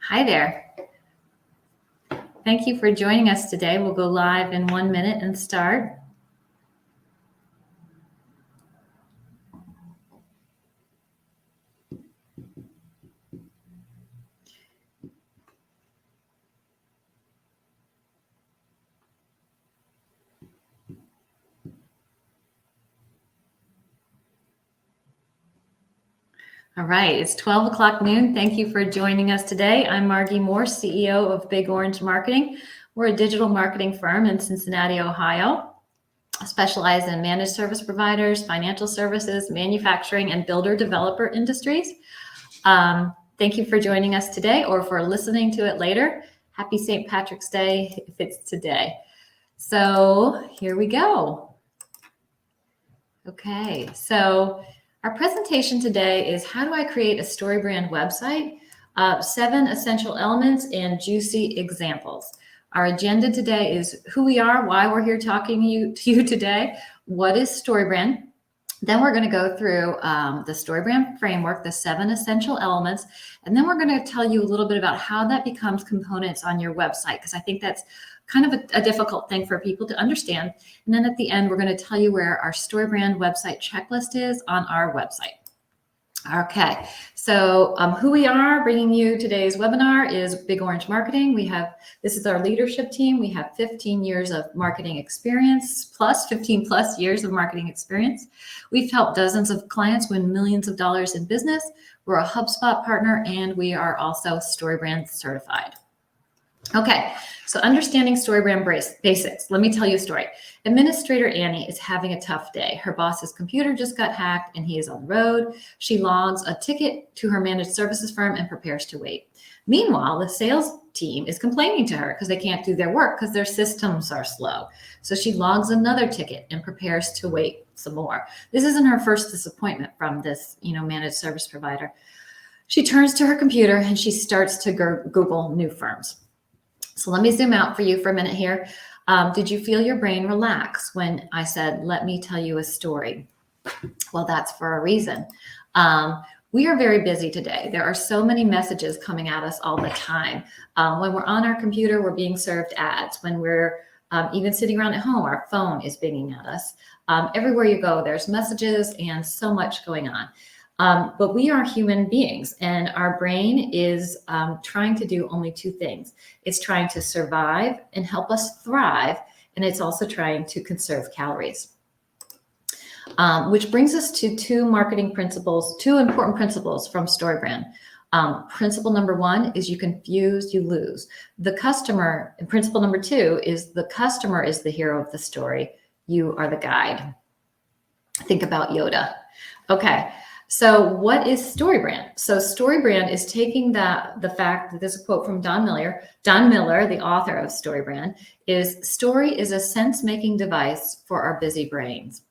Hi there. Thank you for joining us today. We'll go live in 1 minute and start. All right, it's 12 o'clock noon. Thank you for joining us today. I'm Margee Moore, CEO of BigOrange Marketing. We're a digital marketing firm in Cincinnati, Ohio, specialized in managed service providers, financial services, manufacturing, and builder-developer industries. Thank you for joining us today or for listening to it later. Happy St. Patrick's Day if it's today. So here we go. Okay, so our presentation today is how do I create a StoryBrand website? 7 essential elements and juicy examples. Our agenda today is who we are, why we're here talking to you today, what is StoryBrand. Then we're going to go through the StoryBrand framework, the 7 essential elements, and then we're going to tell you a little bit about how that becomes components on your website, because I think that's kind of a difficult thing for people to understand. And then at the end, we're going to tell you where our StoryBrand website checklist is on our website. Okay, so who we are bringing you today's webinar is BigOrange Marketing. This is our leadership team. We have 15 years of marketing experience, plus 15 plus years of marketing experience. We've helped dozens of clients win millions of dollars in business. We're a HubSpot partner, and we are also StoryBrand certified. Okay, so understanding StoryBrand basics. Let me tell you a story. Administrator Annie is having a tough day. Her boss's computer just got hacked and he is on the road. She logs a ticket to her managed services firm and prepares to wait. Meanwhile, the sales team is complaining to her because they can't do their work because their systems are slow. So she logs another ticket and prepares to wait some more. This isn't her first disappointment from this, managed service provider. She turns to her computer and she starts to Google new firms. So let me zoom out for you for a minute here. Did you feel your brain relax when I said, let me tell you a story? Well, that's for a reason. We are very busy today. There are so many messages coming at us all the time. When we're on our computer, we're being served ads. When we're even sitting around at home, our phone is binging at us. Everywhere you go, there's messages and so much going on. But we are human beings, and our brain is trying to do only 2 things. It's trying to survive and help us thrive, and it's also trying to conserve calories. Which brings us to 2 important principles from StoryBrand. Principle number 1 is you confuse, you lose. And principle number 2 is the customer is the hero of the story. You are the guide. Think about Yoda. Okay. So what is StoryBrand? So StoryBrand is taking the fact that this is a quote from Don Miller, the author of StoryBrand, story is a sense-making device for our busy brains.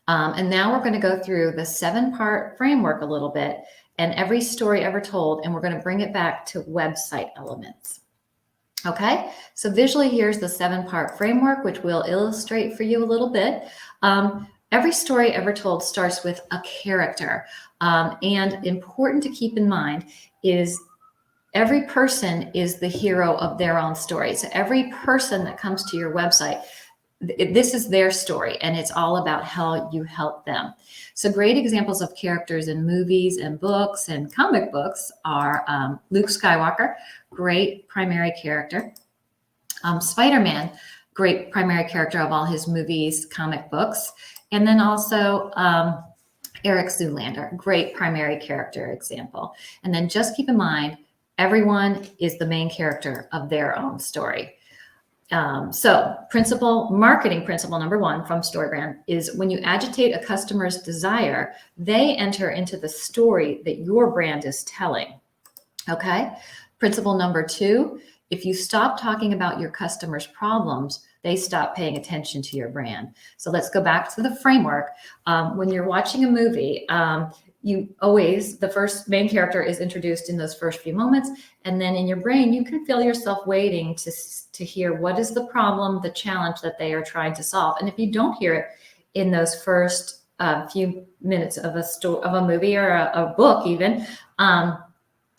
And now we're going to go through the 7-part framework a little bit and every story ever told, and we're going to bring it back to website elements. Okay, so visually here's the 7-part framework, which we'll illustrate for you a little bit. Every story ever told starts with a character. And important to keep in mind is every person is the hero of their own story. So every person that comes to your website, this is their story, and it's all about how you help them. So great examples of characters in movies and books and comic books are Luke Skywalker, great primary character. Spider-Man, great primary character of all his movies, comic books. And then also Eric Zoolander, great primary character example. And then just keep in mind, everyone is the main character of their own story. So marketing principle number 1 from StoryBrand is when you agitate a customer's desire, they enter into the story that your brand is telling. Okay. Principle number 2, if you stop talking about your customers' problems, they stop paying attention to your brand. So let's go back to the framework. When you're watching a movie, the first main character is introduced in those first few moments. And then in your brain, you can feel yourself waiting to hear what is the problem, the challenge that they are trying to solve. And if you don't hear it in those first few minutes of a movie or a book even,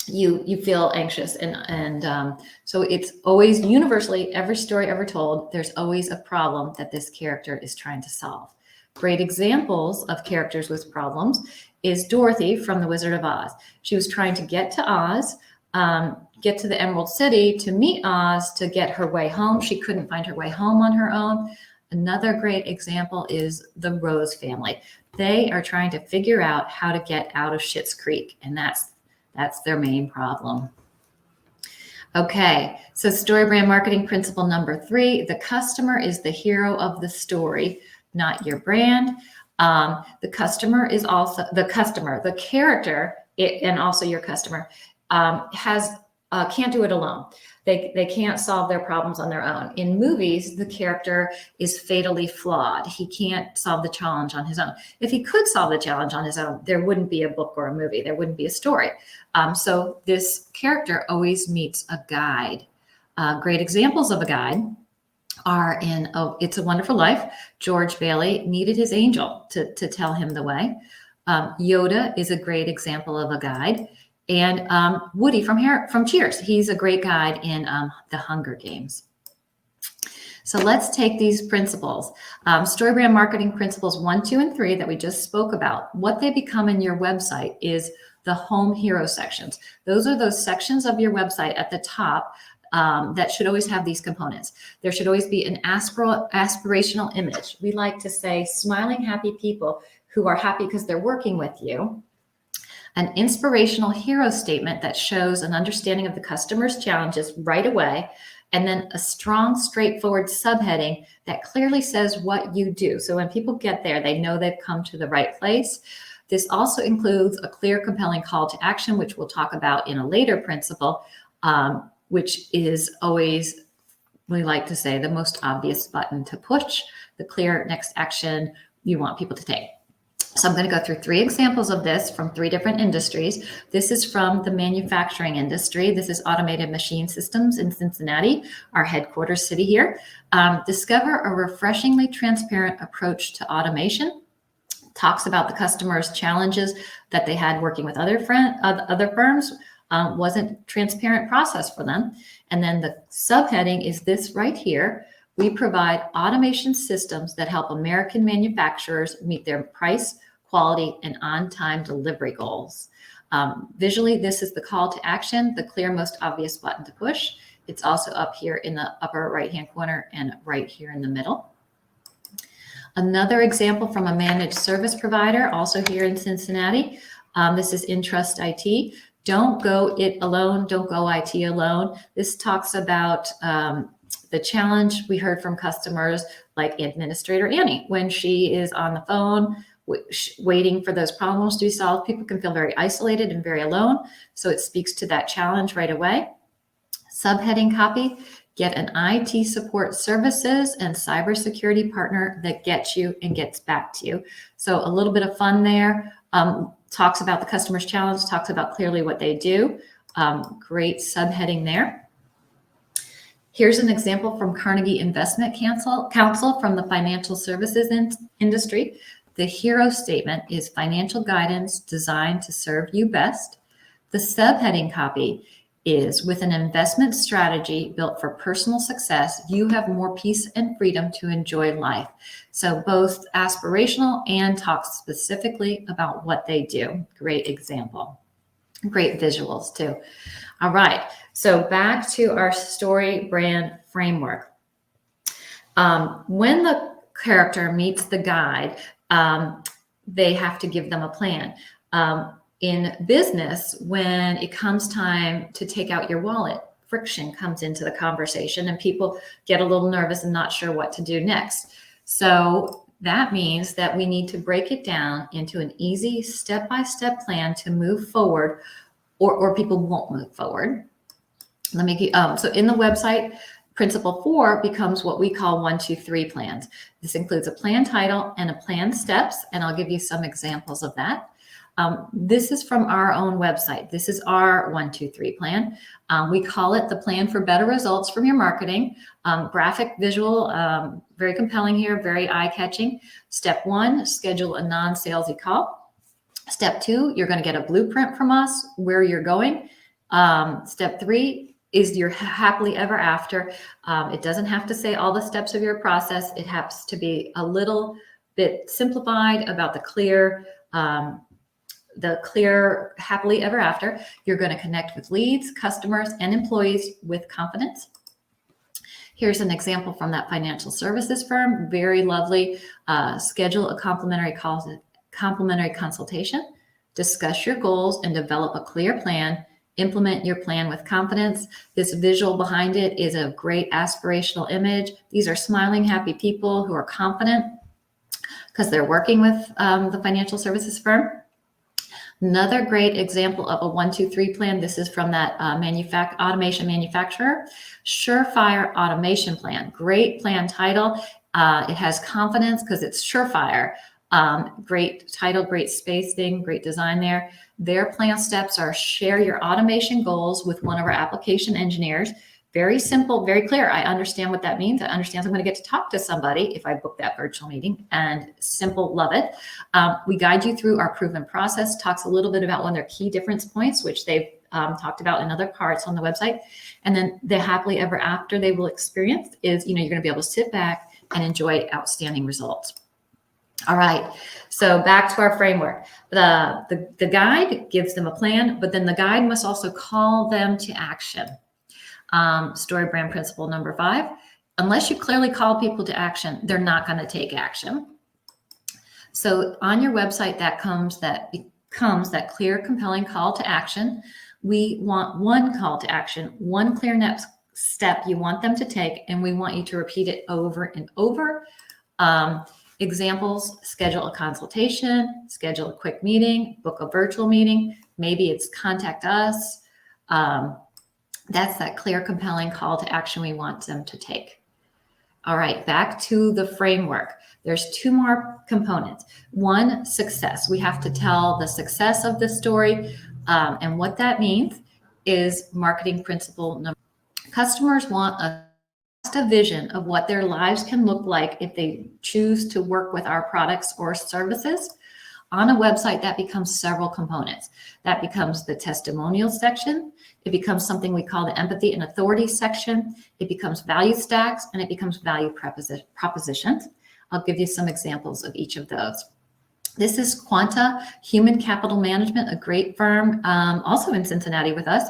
you feel anxious. And so it's always universally, every story ever told, there's always a problem that this character is trying to solve. Great examples of characters with problems is Dorothy from The Wizard of Oz. She was trying to get to Oz, get to the Emerald City to meet Oz to get her way home. She couldn't find her way home on her own. Another great example is the Rose family. They are trying to figure out how to get out of Schitt's Creek, and that's their main problem. Okay, so story brand marketing principle number 3, the customer is the hero of the story, not your brand. The customer is also the character, and also your customer can't do it alone. They can't solve their problems on their own. In movies, the character is fatally flawed. He can't solve the challenge on his own. If he could solve the challenge on his own, there wouldn't be a book or a movie. There wouldn't be a story. So this character always meets a guide. Great examples of a guide are in It's a Wonderful Life. George Bailey needed his angel to tell him the way. Yoda is a great example of a guide. And Woody from Cheers, he's a great guide in The Hunger Games. So let's take these principles, story brand marketing principles 1, 2, and 3 that we just spoke about. What they become in your website is the home hero sections. Those are those sections of your website at the top that should always have these components. There should always be an aspirational image. We like to say smiling, happy people who are happy because they're working with you. An inspirational hero statement that shows an understanding of the customer's challenges right away, and then a strong, straightforward subheading that clearly says what you do. So when people get there, they know they've come to the right place. This also includes a clear, compelling call to action, which we'll talk about in a later principle, which is always, we like to say, the most obvious button to push, the clear next action you want people to take. So I'm going to go through 3 examples of this from 3 different industries. This is from the manufacturing industry. This is Automated Machine Systems in Cincinnati, our headquarters city here. Discover a refreshingly transparent approach to automation. Talks about the customer's challenges that they had working with other firms. Wasn't transparent process for them. And then the subheading is this right here. We provide automation systems that help American manufacturers meet their price, quality, and on-time delivery goals. Visually, this is the call to action, the clear, most obvious button to push. It's also up here in the upper right-hand corner and right here in the middle. Another example from a managed service provider, also here in Cincinnati. This is Intrust IT. Don't go it alone. Don't go IT alone. This talks about the challenge we heard from customers like Administrator Annie. When she is on the phone waiting for those problems to be solved, people can feel very isolated and very alone. So it speaks to that challenge right away. Subheading copy, get an IT support services and cybersecurity partner that gets you and gets back to you. So a little bit of fun there. Talks about the customer's challenge, talks about clearly what they do. Great subheading there. Here's an example from Carnegie Investment Council from the financial services industry. The hero statement is financial guidance designed to serve you best. The subheading copy is, with an investment strategy built for personal success, you have more peace and freedom to enjoy life. So both aspirational and talks specifically about what they do. Great example. Great visuals too. All right, so back to our story brand framework. When the character meets the guide, they have to give them a plan. In business, when it comes time to take out your wallet, friction comes into the conversation and people get a little nervous and not sure what to do next. So that means that we need to break it down into an easy step-by-step plan to move forward, or people won't move forward. So in the website, principle 4 becomes what we call 1, 2, 3 plans. This includes a plan title and a plan steps, and I'll give you some examples of that. This is from our own website. This is our 1, 2, 3 plan. We call it the plan for better results from your marketing. Graphic, visual, very compelling here, very eye-catching. Step 1, schedule a non-salesy call. Step 2, you're going to get a blueprint from us where you're going. Step 3 is your happily ever after. It doesn't have to say all the steps of your process. It has to be a little bit simplified about the clear happily ever after. You're going to connect with leads, customers, and employees with confidence. Here's an example from that financial services firm. Very lovely. Schedule a complimentary consultation. Discuss your goals and develop a clear plan. Implement your plan with confidence. This visual behind it is a great aspirational image. These are smiling, happy people who are confident because they're working with the financial services firm. Another great example of a 1, 2, 3 plan. This is from that automation manufacturer. Surefire automation plan. Great plan title. It has confidence because it's surefire. Great title, great spacing, great design there. Their plan steps are share your automation goals with one of our application engineers. Very simple, very clear. I understand what that means. I understand I'm going to get to talk to somebody if I book that virtual meeting, and simple, love it. We guide you through our proven process, talks a little bit about one of their key difference points, which they've talked about in other parts on the website. And then the happily ever after they will experience is, you're going to be able to sit back and enjoy outstanding results. All right, so back to our framework. The guide gives them a plan, but then the guide must also call them to action. StoryBrand principle number 5, unless you clearly call people to action, they're not going to take action. So on your website, that becomes that clear, compelling call to action. We want one call to action, one clear next step you want them to take, and we want you to repeat it over and over. Examples: schedule a consultation, schedule a quick meeting, book a virtual meeting. Maybe it's contact us. That's that clear, compelling call to action we want them to take. All right, back to the framework. There's 2 more components. 1, success. We have to tell the success of the story, and what that means is marketing principle number. Customers want a vision of what their lives can look like if they choose to work with our products or services. On a website, that becomes several components. That becomes the testimonial section. It becomes something we call the empathy and authority section. It becomes value stacks, and it becomes value propositions. I'll give you some examples of each of those. This is Quanta Human Capital Management, a great firm, also in Cincinnati with us.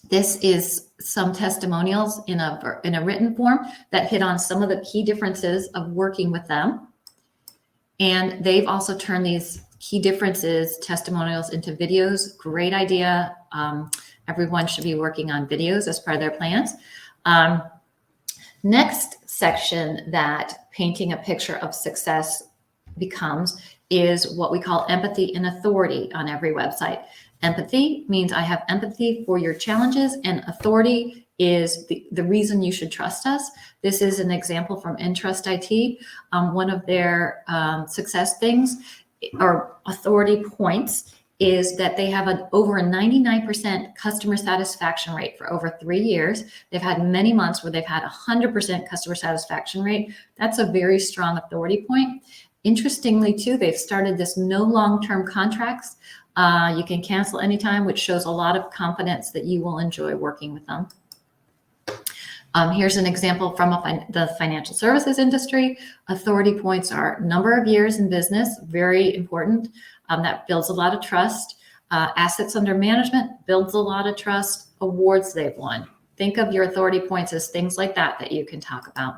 This is some testimonials in a written form that hit on some of the key differences of working with them. And they've also turned these key differences, testimonials, into videos. Great idea. Everyone should be working on videos as part of their plans. Next section that painting a picture of success becomes is what we call empathy and authority on every website. Empathy means I have empathy for your challenges, and authority is the reason you should trust us. This is an example from Entrust IT. One of their success things or authority points is that they have over a 99% customer satisfaction rate for over 3 years. They've had many months where they've had 100% customer satisfaction rate. That's a very strong authority point. Interestingly, too, they've started this no long-term contracts. You can cancel anytime, which shows a lot of confidence that you will enjoy working with them. Here's an example from the financial services industry. Authority points are number of years in business, very important. That builds a lot of trust. Assets under management builds a lot of trust. Awards they've won. Think of your authority points as things like that you can talk about.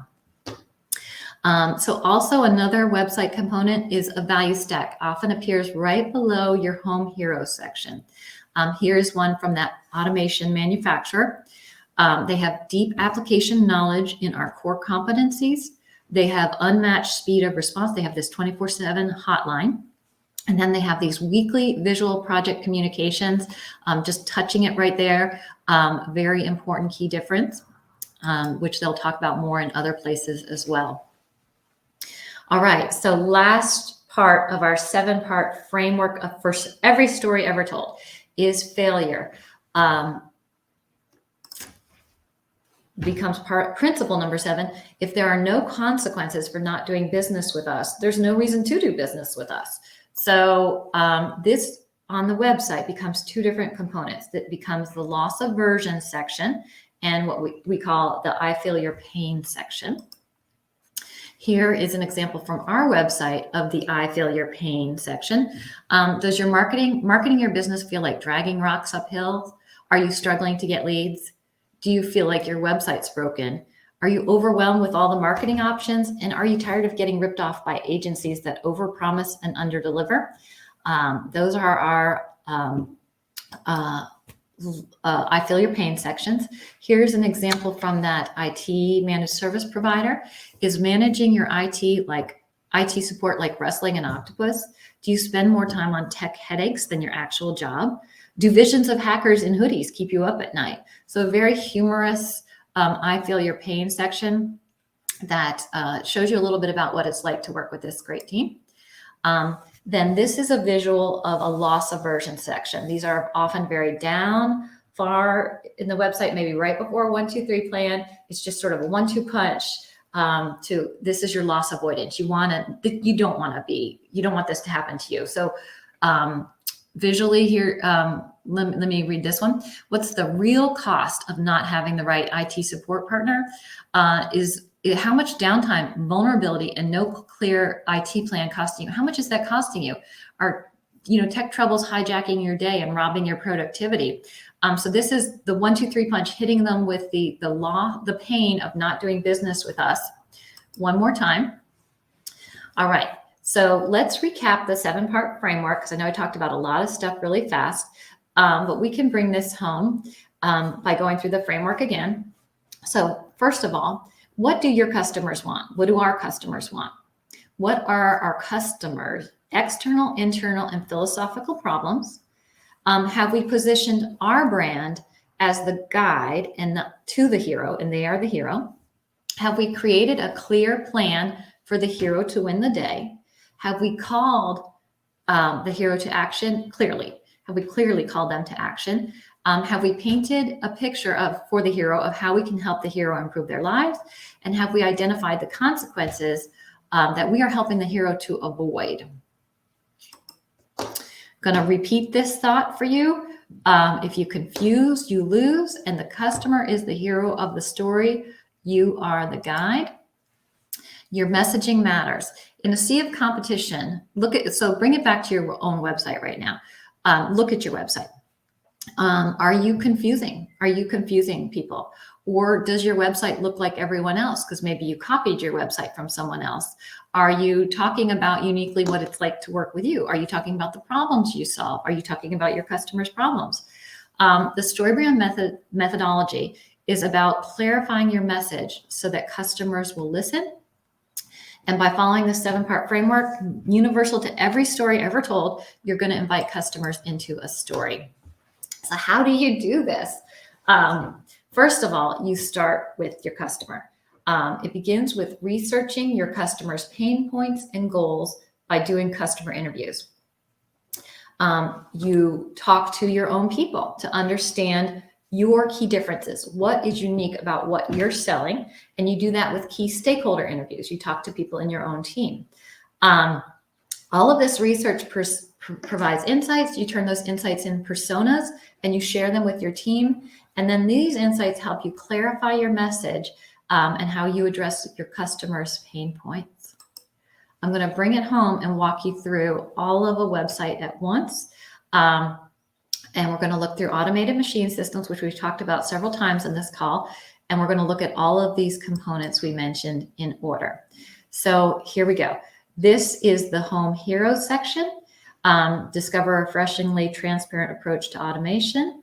So also another website component is a value stack, often appears right below your home hero section. Here's one from that automation manufacturer. They have deep application knowledge in our core competencies. They have unmatched speed of response. They have this 24/7 hotline. And then they have these weekly visual project communications, just touching it right there. Very important key difference, which they'll talk about more in other places as well. All right, so last part of our 7-part framework for every story ever told is failure. Becomes principle number 7. If there are no consequences for not doing business with us, there's no reason to do business with us. So this on the website becomes two different components. That becomes the loss aversion section and what we call the I feel your pain section. Here is an example from our website of the I feel your pain section. Does your marketing your business feel like dragging rocks uphill? Are you struggling to get leads? Do you feel like your website's broken? Are you overwhelmed with all the marketing options? And are you tired of getting ripped off by agencies that overpromise and underdeliver? Those are our I feel your pain sections. Here's an example from that IT managed service provider. Is managing your IT support like wrestling an octopus? Do you spend more time on tech headaches than your actual job? Do visions of hackers in hoodies keep you up at night? So a very humorous I feel your pain section that shows you a little bit about what it's like to work with this great team. Then this is a visual of a loss aversion section. These are often very down, far in the website, maybe right before 1, 2, 3 plan. It's just sort of a 1-2 punch to this is your loss avoidance. You don't want this to happen to you. So visually here, let me read this one. What's the real cost of not having the right IT support partner? Is how much downtime, vulnerability, and no clear IT plan costing you? How much is that costing you? Are tech troubles hijacking your day and robbing your productivity? So this is the 1, 2, 3 punch, hitting them with the pain of not doing business with us. One more time. All right. So let's recap the 7-part framework, because I know I talked about a lot of stuff really fast, but we can bring this home by going through the framework again. So first of all, what do your customers want? What do our customers want? What are our customers' external, internal, and philosophical problems? Have we positioned our brand as the guide to the hero, and they are the hero? Have we created a clear plan for the hero to win the day? Have we called the hero to action clearly? Have we clearly called them to action? Have we painted a picture for the hero of how we can help the hero improve their lives? And have we identified the consequences that we are helping the hero to avoid? Going to repeat this thought for you. If you confuse, you lose, and the customer is the hero of the story. You are the guide. Your messaging matters. In a sea of competition, so bring it back to your own website right now. Look at your website. Are you confusing? Are you confusing people? Or does your website look like everyone else? Because maybe you copied your website from someone else. Are you talking about uniquely what it's like to work with you? Are you talking about the problems you solve? Are you talking about your customers' problems? The StoryBrand methodology is about clarifying your message so that customers will listen. And by following the 7-part framework, universal to every story ever told, you're going to invite customers into a story. So how do you do this? First of all, you start with your customer. It begins with researching your customer's pain points and goals by doing customer interviews. You talk to your own people to understand your key differences. What is unique about what you're selling? And you do that with key stakeholder interviews. You talk to people in your own team. All of this research provides insights. You turn those insights in personas and you share them with your team. And then these insights help you clarify your message and how you address your customers' pain points. I'm going to bring it home and walk you through all of a website at once. And we're going to look through automated machine systems, which we've talked about several times in this call. And we're going to look at all of these components we mentioned in order. So here we go. This is the Home Heroes section. Discover a refreshingly transparent approach to automation.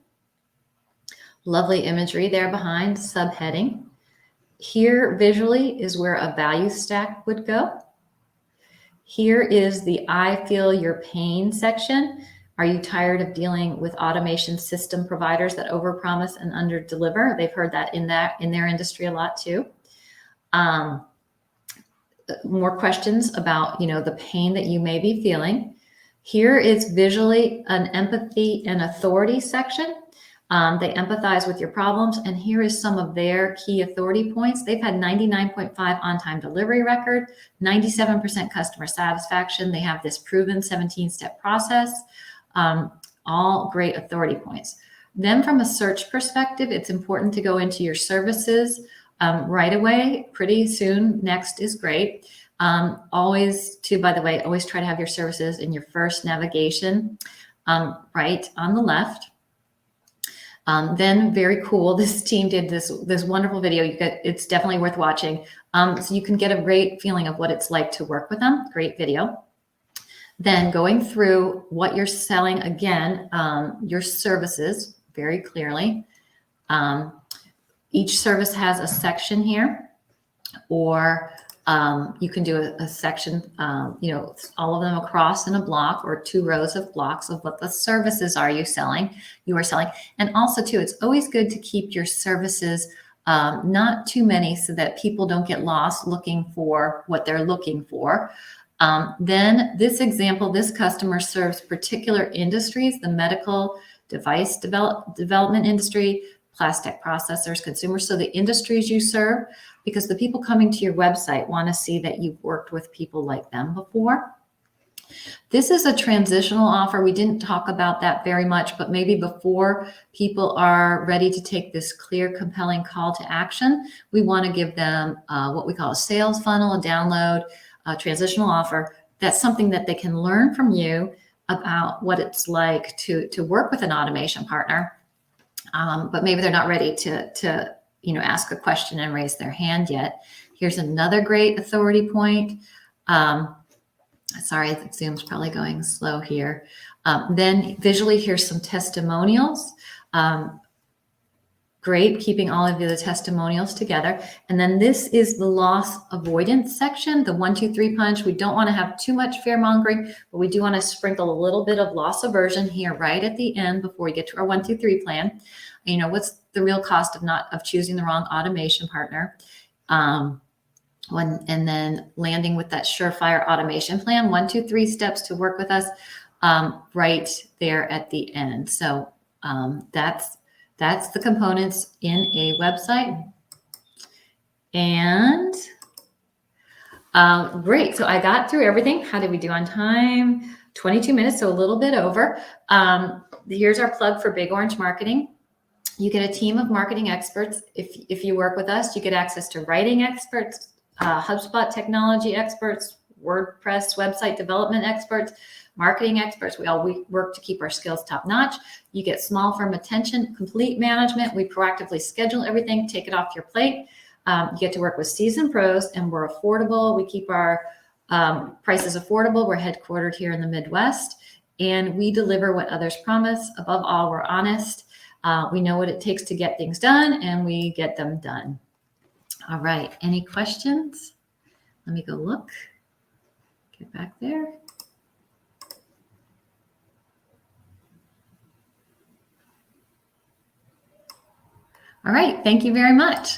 Lovely imagery there behind, subheading. Here visually is where a value stack would go. Here is the I feel your pain section. Are you tired of dealing with automation system providers that overpromise and underdeliver? They've heard that in their industry a lot too. More questions about the pain that you may be feeling. Here is visually an empathy and authority section. They empathize with your problems, and here is some of their key authority points. They've had 99.5 on-time delivery record, 97% customer satisfaction. They have this proven 17-step process. All great authority points. Then from a search perspective, it's important to go into your services right away, pretty soon. Next is great. Always by the way, always try to have your services in your first navigation, right on the left. Then very cool, this team did this wonderful video. It's definitely worth watching. So you can get a great feeling of what it's like to work with them. Great video. Then going through what you're selling, again, your services very clearly. Each service has a section here, or you can do a section, all of them across in a block, or 2 rows of blocks of what the services are you are selling. And also too, it's always good to keep your services not too many so that people don't get lost looking for what they're looking for. Then this example, this customer serves particular industries, the medical device development industry, plastic processors, consumers. So the industries you serve, because the people coming to your website want to see that you've worked with people like them before. This is a transitional offer. We didn't talk about that very much, but maybe before people are ready to take this clear, compelling call to action, we want to give them what we call a sales funnel, a download, a transitional offer. That's something that they can learn from you about what it's like to work with an automation partner. But maybe they're not ready to ask a question and raise their hand yet. Here's another great authority point. Sorry, the Zoom's probably going slow here. Then visually, here's some testimonials. Great, keeping all of the testimonials together. And then this is the loss avoidance section, the 1, 2, 3 punch. We don't want to have too much fear mongering, but we do want to sprinkle a little bit of loss aversion here right at the end before we get to our 1, 2, 3 plan. What's the real cost of choosing the wrong automation partner? And then landing with that surefire automation plan, 1, 2, 3 steps to work with us right there at the end. So that's the components in a website. And great. So I got through everything. How did we do on time? 22 minutes, so a little bit over. Here's our plug for BigOrange Marketing. You get a team of marketing experts. If you work with us, you get access to writing experts, HubSpot technology experts, WordPress website development experts, marketing experts. We work to keep our skills top notch. You get small firm attention, complete management. We proactively schedule everything, take it off your plate. You get to work with seasoned pros, and we're affordable. We keep our prices affordable. We're headquartered here in the Midwest, and we deliver what others promise. Above all, we're honest. We know what it takes to get things done, and we get them done. All right. Any questions? Let me go look. Get back there. All right. Thank you very much.